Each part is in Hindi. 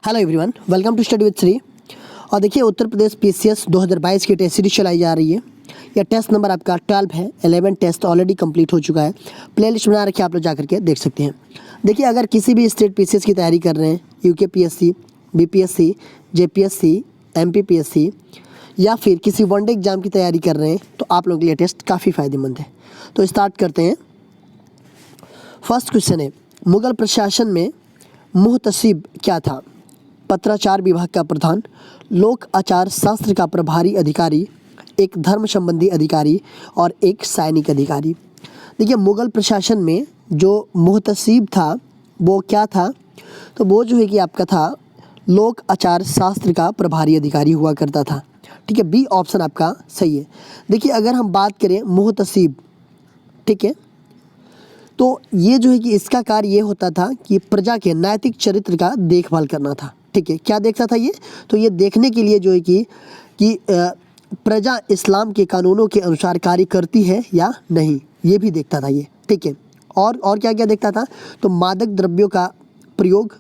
Hello everyone, welcome to study with Shri. और देखिए, उत्तर प्रदेश पीसीएस 2022 की टेस्ट सीरीज चलाई जा रही है। यह टेस्ट नंबर आपका 12 है। 11 टेस्ट ऑलरेडी कंप्लीट हो चुका है। प्लेलिस्ट बना रखी है, आप लोग जा करके देख सकते हैं। देखिए, अगर किसी भी स्टेट पीसीएस की तैयारी कर रहे हैं, UK PSC, BPSC, JPSC, MPPSC या फिर किसी वनडे एग्जाम की तैयारी कर रहे हैं, तो आप लोगों के लिए टेस्ट काफ़ी फ़ायदेमंद है। तो स्टार्ट करते हैं। फर्स्ट क्वेश्चन है, मुगल प्रशासन में मुहतसिब क्या था? पत्राचार विभाग का प्रधान, लोक आचार शास्त्र का प्रभारी अधिकारी, एक धर्म संबंधी अधिकारी और एक सैनिक अधिकारी। देखिए, मुगल प्रशासन में जो मुहतसिब था वो क्या था? तो वो जो है कि आपका था लोक आचार शास्त्र का प्रभारी अधिकारी हुआ करता था। ठीक है, बी ऑप्शन आपका सही है। देखिए, अगर हम बात करें मुहतसिब, ठीक है, तो ये जो है कि इसका कार्य ये होता था कि प्रजा के नैतिक चरित्र का देखभाल करना था। ठीक है, क्या देखता था ये? तो ये देखने के लिए जो है कि प्रजा इस्लाम के कानूनों के अनुसार कार्य करती है या नहीं, ये भी देखता था ये। ठीक है, और क्या क्या देखता था? तो मादक द्रव्यों का प्रयोग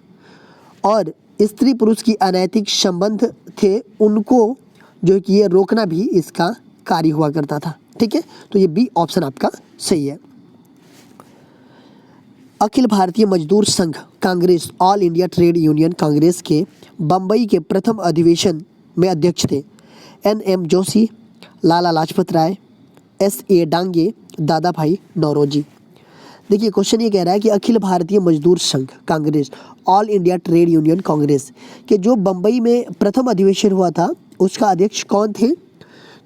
और स्त्री पुरुष की अनैतिक संबंध थे, उनको जो है कि ये रोकना भी इसका कार्य हुआ करता था। ठीक है, तो ये बी ऑप्शन आपका सही है। अखिल भारतीय मजदूर संघ Congress, all India trade union Congress के बम्बई के प्रथम अधिवेशन में अध्यक्ष थे एन.एम. जोशी, लाला लाजपत राय, S.A. डांगे, दादा भाई नौरोजी। देखिए, क्वेश्चन ये कह रहा है कि अखिल भारतीय मजदूर संघ Congress, all India trade union Congress के जो बम्बई में प्रथम अधिवेशन हुआ था, उसका अध्यक्ष कौन थे?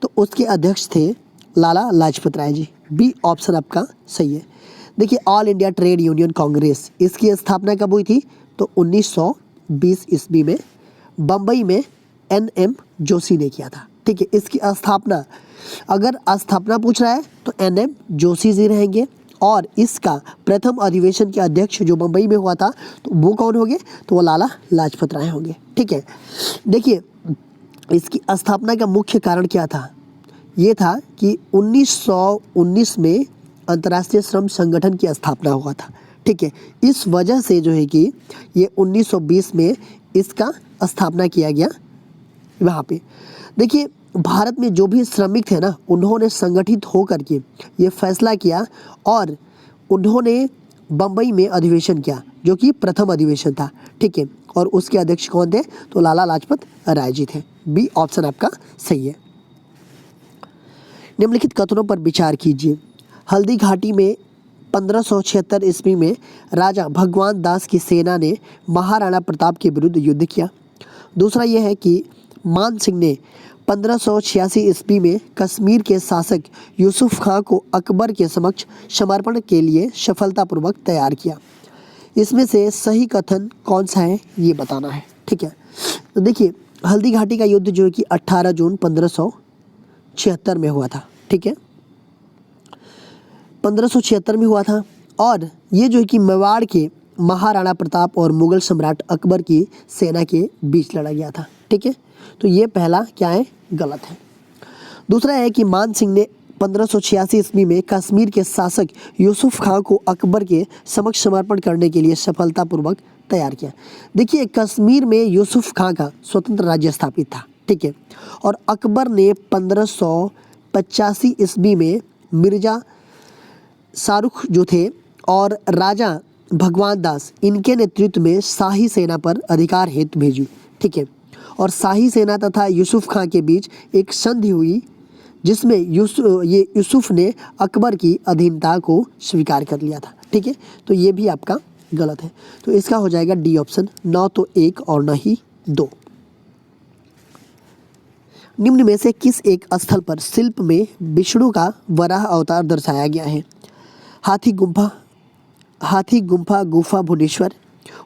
तो उसके अध्यक्ष थे लाला लाजपत राय जी। बी ऑप्शन आपका सही है। देखिए, all India trade union Congress, इसकी स्थापना कब हुई थी? तो 1920 ईस्वी में बम्बई में एन.एम. जोशी ने किया था। ठीक है, इसकी स्थापना, अगर स्थापना पूछ रहा है तो एन.एम. जोशी जी रहेंगे। और इसका प्रथम अधिवेशन के अध्यक्ष जो बम्बई में हुआ था, तो वो कौन होंगे? तो वो लाला लाजपत राय होंगे। ठीक है, देखिए, इसकी स्थापना का मुख्य कारण क्या था? ये था कि 1919 में अंतर्राष्ट्रीय श्रम संगठन की स्थापना हुआ था। ठीक है, इस वजह से जो है कि ये 1920 में इसका स्थापना किया गया वहाँ पे। देखिए, भारत में जो भी श्रमिक थे ना, उन्होंने संगठित होकर के ये फैसला किया और उन्होंने बम्बई में अधिवेशन किया, जो कि प्रथम अधिवेशन था। ठीक है, और उसके अध्यक्ष कौन थे? तो लाला लाजपत राय जी थे। बी ऑप्शन आपका सही है। निम्नलिखित कथनों पर विचार कीजिए। हल्दी घाटी में 1576 ईस्वी में राजा भगवान दास की सेना ने महाराणा प्रताप के विरुद्ध युद्ध किया। दूसरा यह है कि मान सिंह ने 1586 ईस्वी में कश्मीर के शासक यूसुफ खां को अकबर के समक्ष समर्पण के लिए सफलतापूर्वक तैयार किया। इसमें से सही कथन कौन सा है, ये बताना है। ठीक है, तो देखिए, हल्दी घाटी का युद्ध जो है कि 18 जून 1576 में हुआ था। ठीक है, 1576 में हुआ था। और ये जो है कि मेवाड़ के महाराणा प्रताप और मुगल सम्राट अकबर की सेना के बीच लड़ा गया था। ठीक है, तो ये पहला क्या है? गलत है। दूसरा है कि मान सिंह ने 1586 ईस्वी में कश्मीर के शासक यूसुफ खां को अकबर के समक्ष समर्पण करने के लिए सफलतापूर्वक तैयार किया। देखिए, कश्मीर में यूसुफ खां का स्वतंत्र राज्य स्थापित था। ठीक है, और अकबर ने 1585 ईस्वी में मिर्जा शाहरुख जो थे और राजा भगवान दास, इनके नेतृत्व में शाही सेना पर अधिकार हेतु भेजी। ठीक है, और शाही सेना तथा यूसुफ खां के बीच एक संधि हुई, जिसमें यूसुफ ने अकबर की अधीनता को स्वीकार कर लिया था। ठीक है, तो ये भी आपका गलत है। तो इसका हो जाएगा डी ऑप्शन, न तो 1 और न ही 2। निम्न में से किस एक स्थल पर शिल्प में विष्णु का वराह अवतार दर्शाया गया है? हाथी गुम्फा गुफा भुवनेश्वर,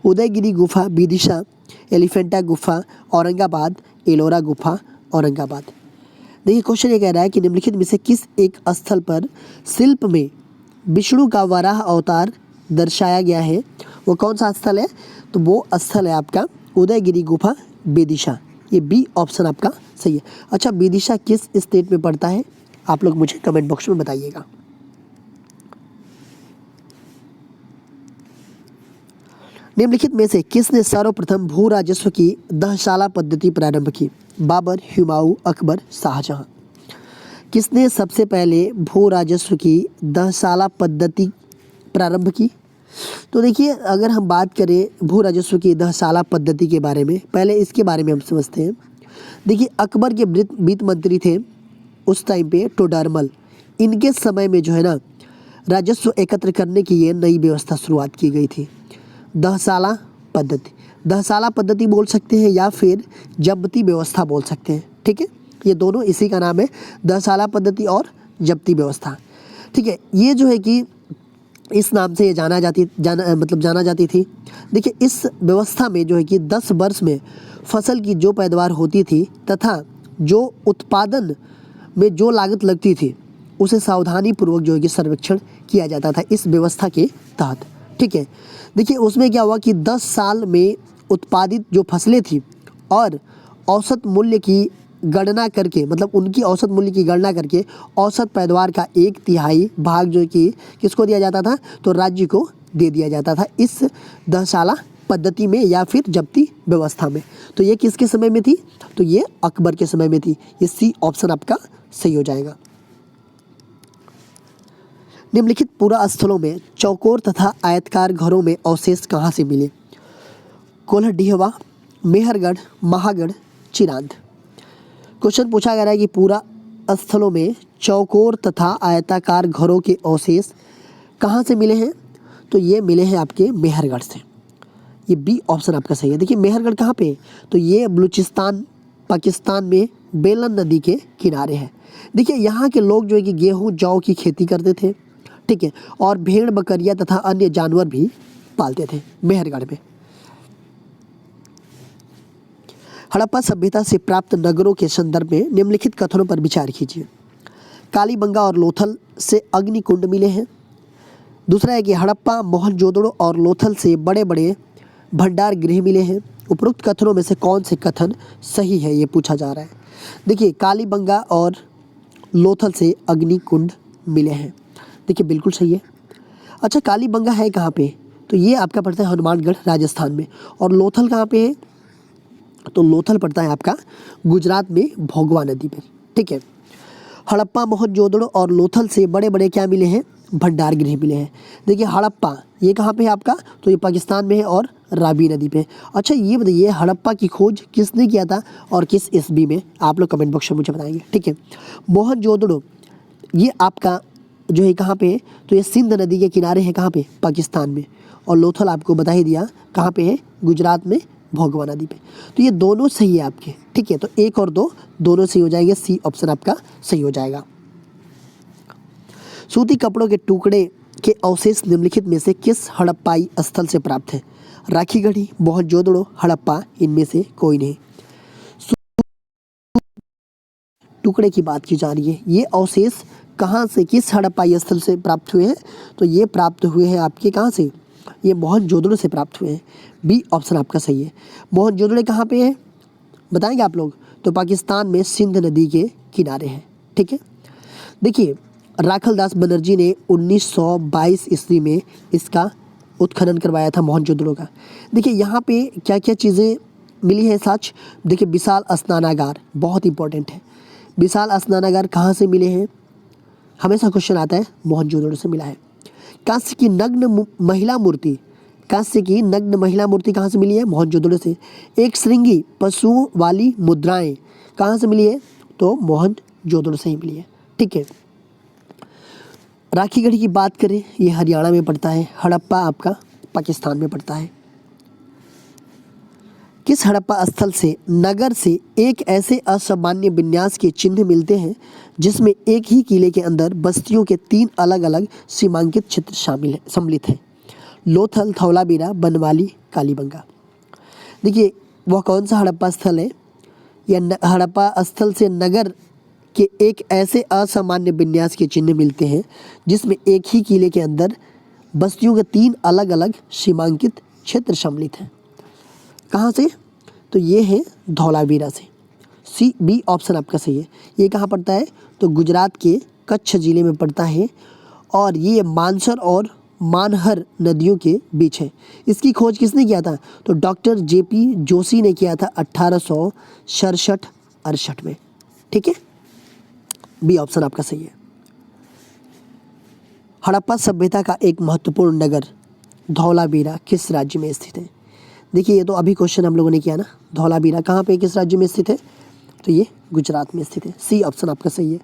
उदयगिरी गुफा विदिशा, एलिफेंटा गुफा औरंगाबाद, एलोरा गुफा औरंगाबाद। देखिए, क्वेश्चन ये कह रहा है कि निम्नलिखित में से किस एक स्थल पर शिल्प में विष्णु का वराह अवतार दर्शाया गया है? वो कौन सा स्थल है? तो वो स्थल है आपका उदयगिरी गुफा विदिशा। ये बी ऑप्शन आपका सही है। अच्छा, विदिशा किस स्टेट में पड़ता है? आप लोग मुझे कमेंट बॉक्स में बताइएगा। निम्नलिखित में से किसने सर्वप्रथम भू राजस्व की दहशाला पद्धति प्रारंभ की? बाबर, हुमायूं, अकबर, शाहजहां। किसने सबसे पहले भू राजस्व की दहशाला पद्धति प्रारंभ की? तो देखिए, अगर हम बात करें भू राजस्व की दहशाला पद्धति के बारे में, पहले इसके बारे में हम समझते हैं। देखिए, अकबर के वित्त मंत्री थे उस टाइम पे टोडरमल। इनके समय में जो है ना, राजस्व एकत्र करने की ये नई व्यवस्था शुरुआत की गई थी, दहशाला पद्धति। दहशाला पद्धति बोल सकते हैं या फिर जब्ती व्यवस्था बोल सकते हैं, ठीक है। ये दोनों इसी का नाम है, दहशाला पद्धति और जब्ती व्यवस्था, ठीक है। ये जो है कि इस नाम से ये जाना जाती थी। देखिए, इस व्यवस्था में जो है कि 10 वर्ष में फसल की जो पैदावार होती थी तथा जो उत्पादन में जो लागत लगती थी उसे सावधानी पूर्वक जो है कि सर्वेक्षण किया जाता था इस व्यवस्था के तहत, ठीक है। देखिए, उसमें क्या हुआ कि 10 साल में उत्पादित जो फसलें थी और औसत मूल्य की गणना करके, मतलब उनकी औसत मूल्य की गणना करके औसत पैदावार का 1/3 भाग जो कि किसको दिया जाता था? तो राज्य को दे दिया जाता था इस दहशाला पद्धति में या फिर जब्ती व्यवस्था में। तो ये किसके समय में थी? तो ये अकबर के समय में थी। ये सी ऑप्शन आपका सही हो जाएगा। निम्नलिखित पुरा स्थलों में चौकोर तथा आयताकार घरों में अवशेष कहाँ से मिले? कोल्हडीहवा, मेहरगढ़, महागढ़, चिरांद। क्वेश्चन पूछा गया है कि पूरा स्थलों में चौकोर तथा आयताकार घरों के अवशेष कहाँ से मिले हैं? तो ये मिले हैं आपके मेहरगढ़ से। ये बी ऑप्शन आपका सही है। देखिए, मेहरगढ़ कहाँ पे है? तो ये बलूचिस्तान पाकिस्तान में बेलन नदी के किनारे है। देखिए, यहाँ के लोग जो है कि गेहूँ जौ की खेती करते थे, ठीक है, और भेड़ बकरियाँ तथा अन्य जानवर भी पालते थे मेहरगढ़ में। हड़प्पा सभ्यता से प्राप्त नगरों के संदर्भ में निम्नलिखित कथनों पर विचार कीजिए। कालीबंगा और लोथल से अग्निकुंड मिले हैं। दूसरा है कि हड़प्पा, मोहनजोदड़ो और लोथल से बड़े बड़े भंडार गृह मिले हैं। उपरोक्त कथनों में से कौन से कथन सही है, ये पूछा जा रहा है। देखिए, कालीबंगा और लोथल से अग्निकुंड मिले हैं। देखिए, बिल्कुल सही है। अच्छा, कालीबंगा है कहाँ पे? तो ये आपका पड़ता है हनुमानगढ़ राजस्थान में। और लोथल कहाँ पे है? तो लोथल पड़ता है आपका गुजरात में भोगवा नदी पे, ठीक है। हड़प्पा, मोहनजोदड़ो और लोथल से बड़े बड़े क्या मिले हैं? भंडार गृह मिले हैं। देखिए, हड़प्पा ये कहाँ पे है आपका? तो ये पाकिस्तान में है और रावी नदी पे। अच्छा, ये बताइए हड़प्पा की खोज किसने किया था और किस ईस्वी में? आप लोग कमेंट बॉक्स में मुझे बताएंगे, ठीक है। मोहनजोदड़ो ये आपका जो है कहाँ पे है? तो ये सिंध नदी के किनारे है, कहाँ पे? पाकिस्तान में। और लोथल आपको बता ही दिया कहाँ पे है? गुजरात में भोगवा नदी पे। तो ये दोनों सही है आपके, ठीक है। तो 1 और 2 दोनों सही हो जाएंगे। सी ऑप्शन आपका सही हो जाएगा। सूती कपड़ों के टुकड़े के अवशेष निम्नलिखित में से किस हड़प्पाई स्थल से प्राप्त है? राखीगढ़ी, मोहनजोदड़ो, हड़प्पा, इनमें से कोई नहीं। टुकड़े की बात की जा रही है। ये अवशेष कहाँ से, किस हड़प्पाई स्थल से प्राप्त हुए हैं? तो ये प्राप्त हुए हैं आपके कहाँ से? ये मोहनजोदड़ो से प्राप्त हुए हैं। बी ऑप्शन आपका सही है। मोहनजोदड़ो कहाँ पे है बताएंगे आप लोग? तो पाकिस्तान में सिंध नदी के किनारे है, ठीक है। देखिए, राखलदास बनर्जी ने 1922 ईस्वी में इसका उत्खनन करवाया था मोहनजोदड़ो का। देखिए, यहाँ पे क्या क्या चीज़ें मिली है सच? देखिए, विशाल स्नानागार बहुत इंपॉर्टेंट है। विशाल स्नानागार कहाँ से मिले हैं? हमेशा क्वेश्चन आता है, मोहनजोदड़ो से मिला है। कांस्य की नग्न महिला मूर्ति, कांस्य की नग्न महिला मूर्ति कहाँ से मिली है? मोहनजोदड़ो से। एक श्रृंगी पशुओं वाली मुद्राएं कहाँ से मिली है? तो मोहनजोदड़ो से ही मिली है, ठीक है। राखीगढ़ी की बात करें, ये हरियाणा में पड़ता है। हड़प्पा आपका पाकिस्तान में पड़ता है। किस हड़प्पा स्थल से नगर से एक ऐसे असामान्य विन्यास के चिन्ह मिलते हैं जिसमें एक ही किले के अंदर बस्तियों के 3 अलग अलग सीमांकित क्षेत्र सम्मिलित हैं? लोथल, धौलावीरा, बनवाली, कालीबंगा। देखिए, वह कौन सा हड़प्पा स्थल है? यह हड़प्पा स्थल से नगर के एक ऐसे असामान्य विन्यास के चिन्ह मिलते हैं जिसमें एक ही किले के अंदर बस्तियों के 3 अलग अलग सीमांकित क्षेत्र सम्मिलित हैं। कहाँ से? तो ये है धौलावीरा से। सी बी ऑप्शन आपका सही है। ये कहाँ पड़ता है? तो गुजरात के कच्छ जिले में पड़ता है। और ये मानसर और मानहर नदियों के बीच है। इसकी खोज किसने किया था? तो डॉक्टर जेपी जोशी ने किया था 1867-68 में। ठीक है, बी ऑप्शन आपका सही है। हड़प्पा सभ्यता का एक महत्वपूर्ण नगर धौलावीरा किस राज्य में स्थित है? देखिए ये तो अभी क्वेश्चन हम लोगों ने किया ना, धौलावीरा कहाँ पे किस राज्य में स्थित है? तो ये गुजरात में स्थित है। सी ऑप्शन आपका सही है।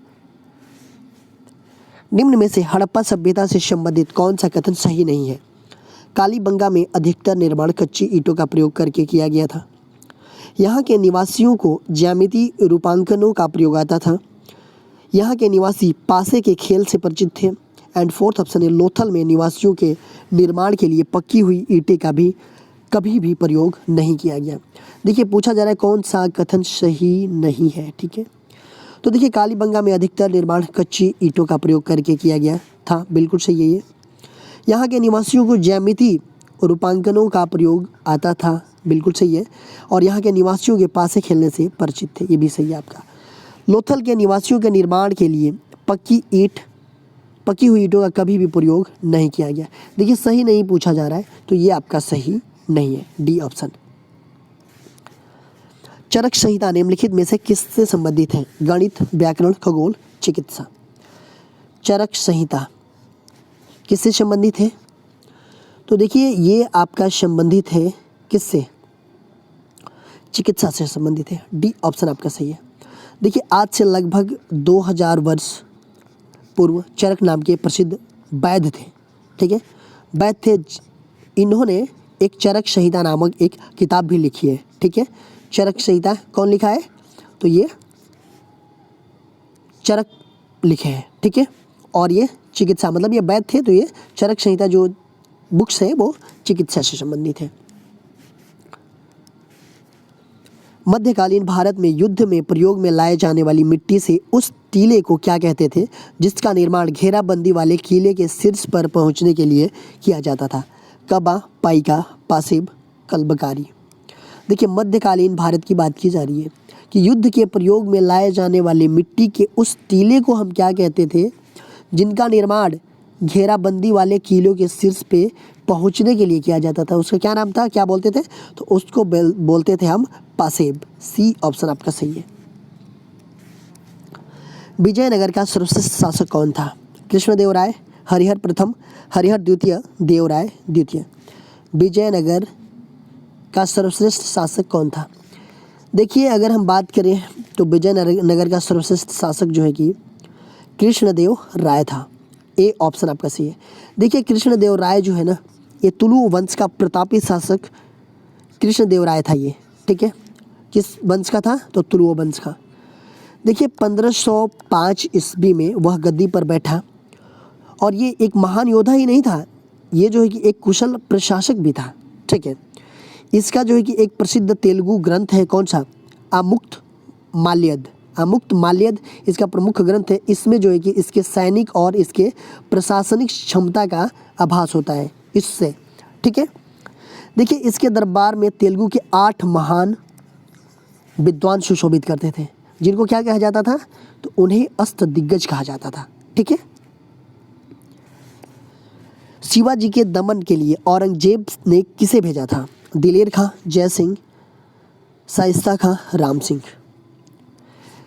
निम्न में से हड़प्पा सभ्यता से संबंधित कौन सा कथन सही नहीं है? कालीबंगा में अधिकतर निर्माण कच्ची ईंटों का प्रयोग करके किया गया था। यहाँ के निवासियों को ज्यामिति रूपांकनों का प्रयोग आता था। यहाँ के निवासी पासे के खेल से परिचित थे। एंड फोर्थ ऑप्शन है, लोथल में निवासियों के निर्माण के लिए पक्की हुई ईंटें का भी कभी भी प्रयोग नहीं किया गया। देखिए पूछा जा रहा है कौन सा कथन सही नहीं है। ठीक है, तो देखिए कालीबंगा में अधिकतर निर्माण कच्ची ईंटों का प्रयोग करके किया गया था, बिल्कुल सही है ये। यहाँ के निवासियों को ज्यामिति रूपांकनों का प्रयोग आता था, बिल्कुल सही है। और यहाँ के निवासियों के पासे खेलने से परिचित थे, ये भी सही है आपका। लोथल के निवासियों के निर्माण के लिए पकी हुई ईंटों का कभी भी प्रयोग नहीं किया गया। देखिए सही नहीं पूछा जा रहा है, तो ये आपका सही नहीं है, डी ऑप्शन। चरक संहिता निम्नलिखित में से किससे संबंधित है? गणित, व्याकरण, खगोल, चिकित्सा। चरक संहिता किससे संबंधित है? तो देखिए ये आपका संबंधित है किससे? चिकित्सा से संबंधित है, डी ऑप्शन आपका सही है। देखिए आज से लगभग 2000 वर्ष पूर्व चरक नाम के प्रसिद्ध वैद्य थे। ठीक है, वैद्य थे, इन्होंने एक चरक संहिता नामक एक किताब भी लिखी है। ठीक है, चरक संहिता कौन लिखा है? तो ये चरक लिखे हैं। ठीक है, और ये चिकित्सा, मतलब ये वैद्य थे, तो ये चरक संहिता जो बुक्स है वो चिकित्सा से संबंधित है। मध्यकालीन भारत में युद्ध में प्रयोग में लाए जाने वाली मिट्टी से उस टीले को क्या कहते थे जिसका निर्माण घेराबंदी वाले किले के शीर्ष पर पहुंचने के लिए किया जाता था? कबा, पाइका, पासिब, कलबकारी। देखिए मध्यकालीन भारत की बात की जा रही है कि युद्ध के प्रयोग में लाए जाने वाले मिट्टी के उस टीले को हम क्या कहते थे जिनका निर्माण घेराबंदी वाले किलों के शीर्ष पे पहुंचने के लिए किया जाता था? उसका क्या नाम था, क्या बोलते थे? तो उसको बोलते थे हम पासेब। सी ऑप्शन आपका सही है। विजयनगर का सर्वश्रेष्ठ शासक कौन था? कृष्णदेवराय, हरिहर प्रथम, हरिहर द्वितीय, देवराय द्वितीय। विजयनगर का सर्वश्रेष्ठ शासक कौन था? देखिए अगर हम बात करें तो विजयनगर का सर्वश्रेष्ठ शासक जो है कि कृष्णदेव राय था। ए ऑप्शन आपका सही है। देखिए कृष्णदेव राय जो है ना, ये तुलु वंश का प्रतापी शासक कृष्णदेव राय था ये। ठीक है, किस वंश का था? तो तुलु वंश का। देखिए 1505 ईस्वी में वह गद्दी पर बैठा और ये एक महान योद्धा ही नहीं था, ये जो है कि एक कुशल प्रशासक भी था। ठीक है, इसका जो है कि एक प्रसिद्ध तेलुगु ग्रंथ है, कौन सा? अमुक्त माल्यद इसका प्रमुख ग्रंथ है। इसमें जो है कि इसके सैनिक और इसके प्रशासनिक क्षमता का आभास होता है इससे। ठीक है, देखिए इसके दरबार में तेलुगु के 8 महान विद्वान सुशोभित करते थे, जिनको क्या कहा जाता था? तो उन्हें अष्टदिग्गज कहा जाता था। ठीक है, शिवाजी के दमन के लिए औरंगजेब ने किसे भेजा था? दिलेर खां, जय सिंह, शाइस्ता खां, राम सिंह।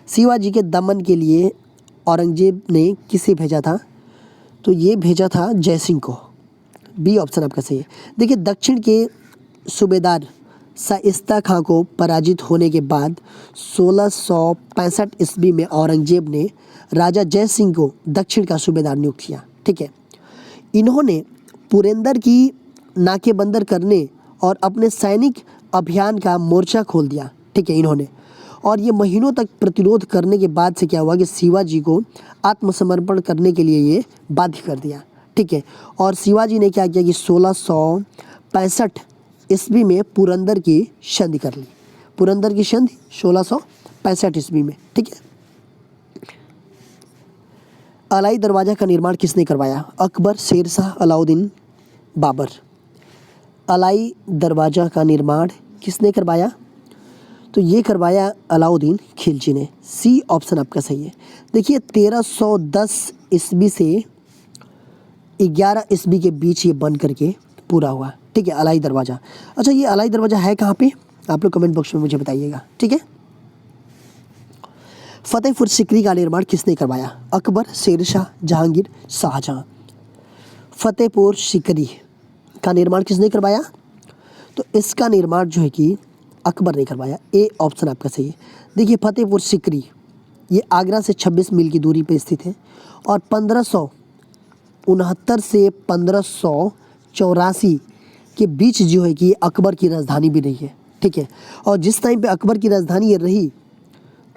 शिवाजी के दमन के लिए औरंगजेब ने किसे भेजा था? तो ये भेजा था जय सिंह को। बी ऑप्शन आपका सही है। देखिए दक्षिण के सूबेदार शाइस्ता खां को पराजित होने के बाद 1665 ईस्वी में औरंगजेब ने राजा जय सिंह को दक्षिण का सूबेदार नियुक्त किया। ठीक है, इन्होंने पुरंदर की नाकेबंदी करने और अपने सैनिक अभियान का मोर्चा खोल दिया। ठीक है, इन्होंने, और ये महीनों तक प्रतिरोध करने के बाद से क्या हुआ कि शिवाजी को आत्मसमर्पण करने के लिए ये बाध्य कर दिया। ठीक है, और शिवाजी ने क्या किया कि 1665 ईस्वी में पुरंदर की संधि कर ली। पुरंदर की संधि 1665 ईस्वी में। ठीक है, अलाई दरवाज़ा का निर्माण किसने करवाया? अकबर, शेरशाह, अलाउद्दीन, बाबर। अलाई दरवाज़ा का निर्माण किसने करवाया? तो ये करवाया अलाउद्दीन खिलजी ने। सी ऑप्शन आपका सही है। देखिए 1310 ईस्वी से 11 ईस्वी के बीच ये बन करके पूरा हुआ। ठीक है, अलाई दरवाज़ा। अच्छा, ये अलाई दरवाज़ा है कहाँ पे, आप लोग कमेंट बॉक्स में मुझे बताइएगा। ठीक है। फतेहपुर सिकरी का निर्माण किसने करवाया? अकबर, शेरशाह, जहांगीर, शाहजहां। फतेहपुर सिकरी का निर्माण किसने करवाया? तो इसका निर्माण जो है कि अकबर ने करवाया। ए ऑप्शन आपका सही है। देखिए, फतेहपुर सिकरी ये आगरा से 26 मील की दूरी पर स्थित है और 1569 से 1584 के बीच जो है कि अकबर की राजधानी भी रही है। ठीक है, और जिस टाइम पे अकबर की राजधानी ये रही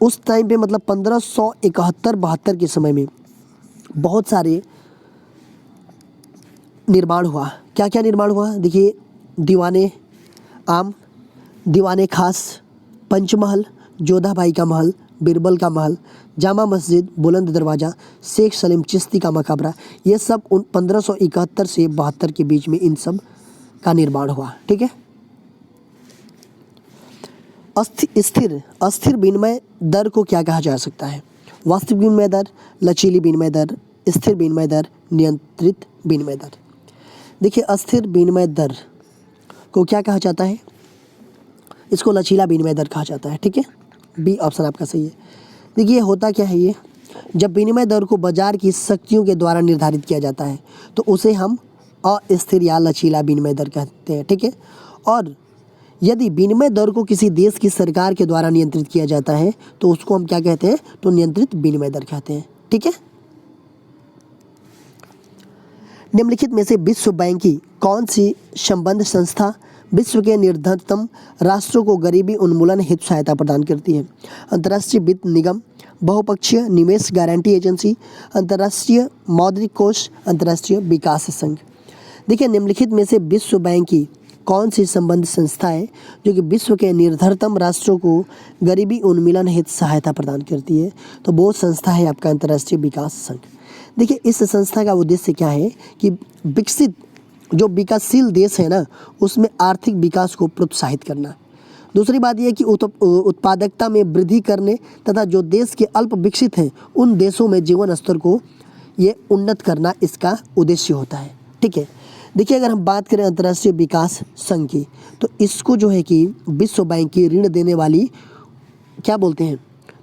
उस टाइम पे मतलब 1571-72 के समय में बहुत सारे निर्माण हुआ। क्या क्या निर्माण हुआ? देखिए, दीवाने आम, दीवाने खास, पंचमहल, जोधा भाई का महल, बिरबल का महल, जामा मस्जिद, बुलंद दरवाज़ा, शेख सलीम चिश्ती का मकबरा, ये सब 1571 से 72 के बीच में इन सब का निर्माण हुआ। ठीक है। अस्थिर विनिमय दर को क्या कहा जा सकता है? वास्तविक विनिमय दर, लचीली विनिमय दर, स्थिर विनिमय दर, नियंत्रित विनिमय दर। देखिए, अस्थिर विनिमय दर को क्या कहा जाता है? इसको लचीला विनिमय दर कहा जाता है। ठीक है, बी ऑप्शन आपका सही है। देखिए, होता क्या है ये, जब विनिमय दर को बाजार की शक्तियों के द्वारा निर्धारित किया जाता है तो उसे हम अस्थिर या लचीला विनिमय दर कहते हैं। ठीक है, और यदि विनिमय दर को किसी देश की सरकार के द्वारा नियंत्रित किया जाता है तो उसको हम क्या कहते हैं? तो नियंत्रित विनिमय दर कहते हैं। ठीक है। निम्नलिखित में से विश्व बैंक की कौन सी संबद्ध संस्था विश्व के निर्धनतम राष्ट्रों को गरीबी उन्मूलन हेतु सहायता प्रदान करती है? अंतर्राष्ट्रीय वित्त निगम, बहुपक्षीय निवेश गारंटी एजेंसी, अंतर्राष्ट्रीय मौद्रिक कोष, अंतर्राष्ट्रीय विकास संघ। देखिए, निम्नलिखित में से विश्व बैंक की कौन सी संबद्ध संस्था है जो कि विश्व के निर्धनतम राष्ट्रों को गरीबी उन्मूलन हेतु सहायता प्रदान करती है? तो वो संस्था है आपका अंतर्राष्ट्रीय विकास संघ। देखिए, इस संस्था का उद्देश्य क्या है कि विकसित जो विकासशील देश है ना उसमें आर्थिक विकास को प्रोत्साहित करना। दूसरी बात यह कि उत्पादकता में वृद्धि करने तथा जो देश के अल्प विकसित हैं उन देशों में जीवन स्तर को ये उन्नत करना इसका उद्देश्य होता है। ठीक है। देखिए, अगर हम बात करें अंतर्राष्ट्रीय विकास संघ की तो इसको जो है कि विश्व बैंक की ऋण देने वाली क्या बोलते हैं?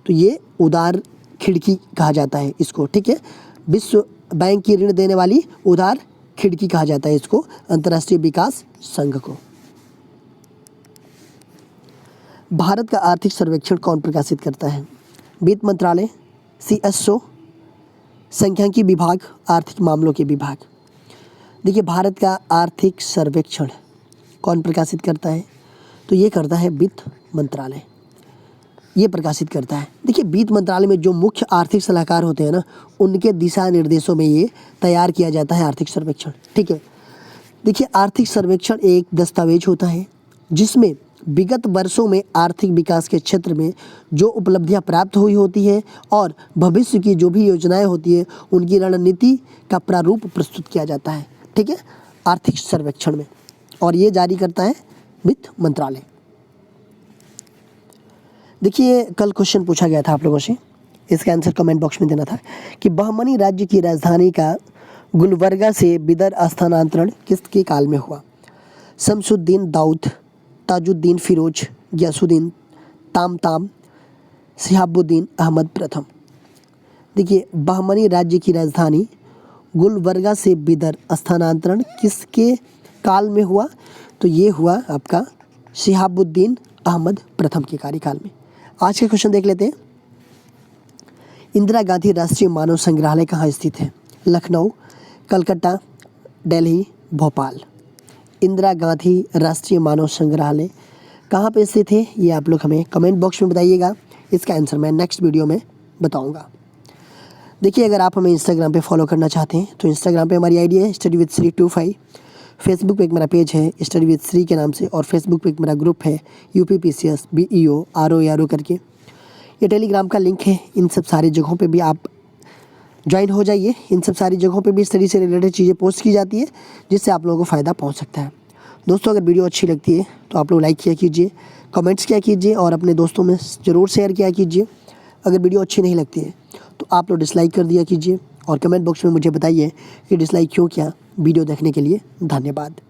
तो ये उदार खिड़की कहा जाता है इसको। ठीक है, विश्व बैंक की ऋण देने वाली उदार खिड़की कहा जाता है इसको, अंतर्राष्ट्रीय विकास संघ को। भारत का आर्थिक सर्वेक्षण कौन प्रकाशित करता है? वित्त मंत्रालय, CSO, सांख्यिकी विभाग, आर्थिक मामलों के विभाग। देखिए, भारत का आर्थिक सर्वेक्षण कौन प्रकाशित करता है? तो ये करता है वित्त मंत्रालय, ये प्रकाशित करता है। देखिए, वित्त मंत्रालय में जो मुख्य आर्थिक सलाहकार होते हैं ना उनके दिशा निर्देशों में ये तैयार किया जाता है आर्थिक सर्वेक्षण। ठीक है। देखिए, आर्थिक सर्वेक्षण एक दस्तावेज होता है जिसमें विगत वर्षों में आर्थिक विकास के क्षेत्र में जो उपलब्धियां प्राप्त हुई होती है और भविष्य की जो भी योजनाएं होती है उनकी रणनीति का प्रारूप प्रस्तुत किया जाता है। ठीक है, आर्थिक सर्वेक्षण में, और ये जारी करता है वित्त मंत्रालय। देखिए, कल क्वेश्चन पूछा गया था आप लोगों से, इसका आंसर कमेंट बॉक्स में देना था कि बहमनी राज्य की राजधानी का गुलबर्गा से बिदर स्थानांतरण किसके काल में हुआ? शमसुद्दीन दाऊद, ताजुद्दीन फिरोज, गयासुद्दीन तामताम, शिहाबुद्दीन अहमद प्रथम। देखिए, बहमनी राज्य की राजधानी गुलबर्गा से बिदर स्थानांतरण किसके काल में हुआ? तो ये हुआ आपका शिहाबुद्दीन अहमद प्रथम के कार्यकाल में। आज के क्वेश्चन देख लेते हैं। इंदिरा गांधी राष्ट्रीय मानव संग्रहालय कहाँ स्थित है? लखनऊ, कलकत्ता, दिल्ली, भोपाल। इंदिरा गांधी राष्ट्रीय मानव संग्रहालय कहाँ पे स्थित है ये आप लोग हमें कमेंट बॉक्स में बताइएगा। इसका आंसर मैं नेक्स्ट वीडियो में बताऊंगा। देखिए, अगर आप हमें इंस्टाग्राम पे फॉलो करना चाहते हैं तो इंस्टाग्राम पे हमारी आईडी है स्टडी विद श्री 25। फेसबुक पे एक मेरा पेज है स्टडी विद श्री के नाम से, और फेसबुक पे एक मेरा ग्रुप है UPPCS BEO RO करके। ये टेलीग्राम का लिंक है। इन सब सारी जगहों पे भी आप ज्वाइन हो जाइए। इन सब सारी जगहों पे भी स्टडी से रिलेटेड चीज़ें पोस्ट की जाती है जिससे आप लोगों को फ़ायदा पहुंच सकता है। दोस्तों, अगर वीडियो अच्छी लगती है तो आप लोग लाइक किया कीजिए, कमेंट्स किया कीजिए और अपने दोस्तों में ज़रूर शेयर किया कीजिए। अगर वीडियो अच्छी नहीं लगती है तो आप लोग डिसलाइक कर दिया कीजिए और कमेंट बॉक्स में मुझे बताइए कि डिसलाइक क्यों किया। वीडियो देखने के लिए धन्यवाद।